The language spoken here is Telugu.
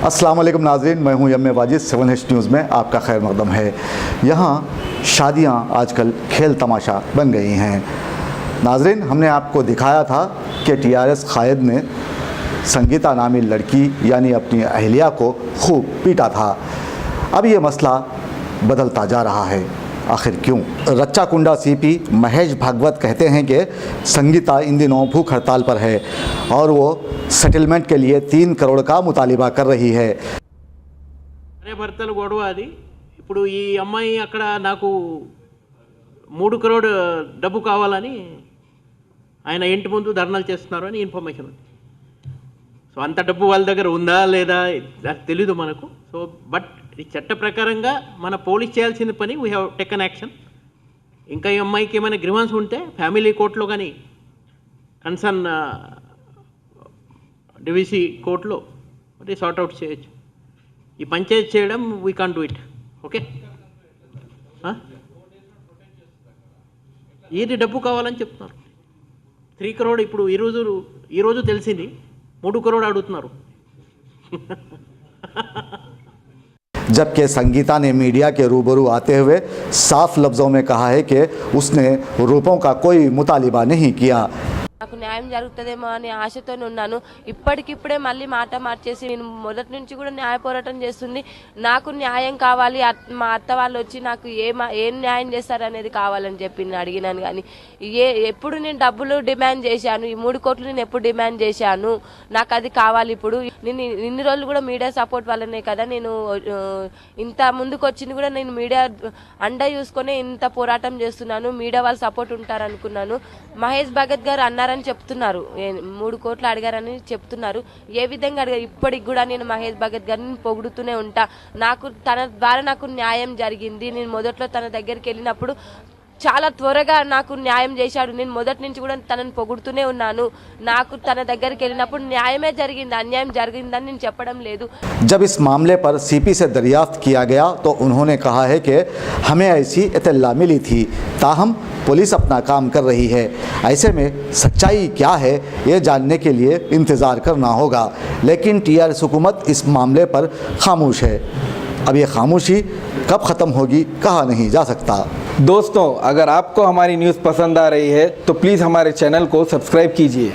अस्सलाम वालेकुम नाज़रीन, मैं हूं यम वाजिद। 7H न्यूज़ में आपका खैर मकदम है। यहाँ शादियाँ आजकल खेल तमाशा बन गई हैं। नाज़रीन, हमने आपको दिखाया था कि TRS कायद ने संगीता नामी लड़की यानी अपनी अहलिया को खूब पीटा था। अब ये मसला बदलता जा रहा है, आखिर क्यों? रच्चाकुंडा CP महेश भागवत कहते हैं कि संगीता इन दिनों भूख हड़ताल पर है और वो सेटलमेंट के लिए 3 करोड़ का मुतालिबा कर रही है। అరే భర్తలు గొడవ అది. ఇప్పుడు ఈ అమ్మాయి అక్కడ నాకు 3 కరోడ్ డబ్బు కావాలని ఆయన ఇంటి ముందు ధర్నాలు చేస్తున్నారు అని ఇన్ఫర్మేషన్ ఉంది. సో అంత డబ్బు వాళ్ళ దగ్గర ఉందా లేదా తెలీదు మనకు. సో బట్ ఈ చట్ట ప్రకారంగా మన పోలీస్ చేయాల్సిన పని వీ హ్యావ్ టేకన్ యాక్షన్. ఇంకా ఈ అమ్మాయికి ఏమైనా గ్రివాన్స్ ఉంటే ఫ్యామిలీ కోర్టులో కానీ కన్సర్న్ డివిసి కోర్టులో అది సార్ట్ అవుట్ చేయొచ్చు. ఈ పంచాయతీ చేయడం we can't do it. Okay, ఏది డబ్బు కావాలని చెప్తున్నారు. 3 కరోడ్ ఇప్పుడు ఈరోజు తెలిసింది 3 కరోడ్ అడుగుతున్నారు. जबकि संगीता ने मीडिया के रूबरू आते हुए साफ लफ्ज़ों में कहा है कि उसने रुपयों का कोई मुतालिबा नहीं किया। నాకు న్యాయం జరుగుతుందేమో అనే ఆశతో ఉన్నాను. ఇప్పటికిప్పుడే మళ్ళీ మాట మార్చేసి నేను మొదటి నుంచి కూడా న్యాయ పోరాటం చేస్తుంది. నాకు న్యాయం కావాలి, మా అత్త వాళ్ళు వచ్చి నాకు ఏం న్యాయం చేస్తారనేది కావాలని చెప్పి నేను అడిగినాను. కానీ ఎప్పుడు నేను డబ్బులు డిమాండ్ చేశాను, ఈ 3 కోట్లు నేను ఎప్పుడు డిమాండ్ చేశాను, నాకు అది కావాలి. ఇప్పుడు నేను ఇన్ని రోజులు కూడా మీడియా సపోర్ట్ వల్లనే కదా నేను ఇంత ముందుకు వచ్చింది. కూడా నేను మీడియా అండ చూసుకొని ఇంత పోరాటం చేస్తున్నాను. మీడియా వాళ్ళు సపోర్ట్ ఉంటారనుకున్నాను. మహేష్ భగత్ గారు అన్నారని చెప్తున్నారు, 3 కోట్లు అడిగారని చెప్తున్నారు. ఏ విధంగా అడిగారు? ఇప్పటికి కూడా నేను మహేష్ భగత్ గారిని పొగుడుతూనే ఉంటా. నాకు తన ద్వారా నాకు న్యాయం జరిగింది. నేను మొదట్లో తన దగ్గరికి వెళ్ళినప్పుడు చాలా త్వరగా నాకు న్యాయం చేశాడు. నేను మొదటి నుంచి కూడా తనని పొగుడుతూనే ఉన్నాను. నాకు తన దగ్గరికి వెళ్ళినప్పుడు న్యాయమే జరిగింది, అన్యాయం జరిగిందని నేను చెప్పడం లేదు. जब इस मामले पर CP से दरियाफ्त किया गया तो उन्होंने कहा है कि हमें ऐसी इत्तला मिली थी, ताहम पुलिस अपना काम कर रही है। ऐसे में सच्चाई क्या है ये जानने के लिए इंतज़ार करना होगा। लेकिन TRS हुकूमत इस मामले पर खामोश है। अब ये खामोशी कब ख़त्म होगी कहा नहीं जा सकता। दोस्तों, अगर आपको हमारी न्यूज़ पसंद आ रही है तो प्लीज़ हमारे चैनल को सब्सक्राइब कीजिए।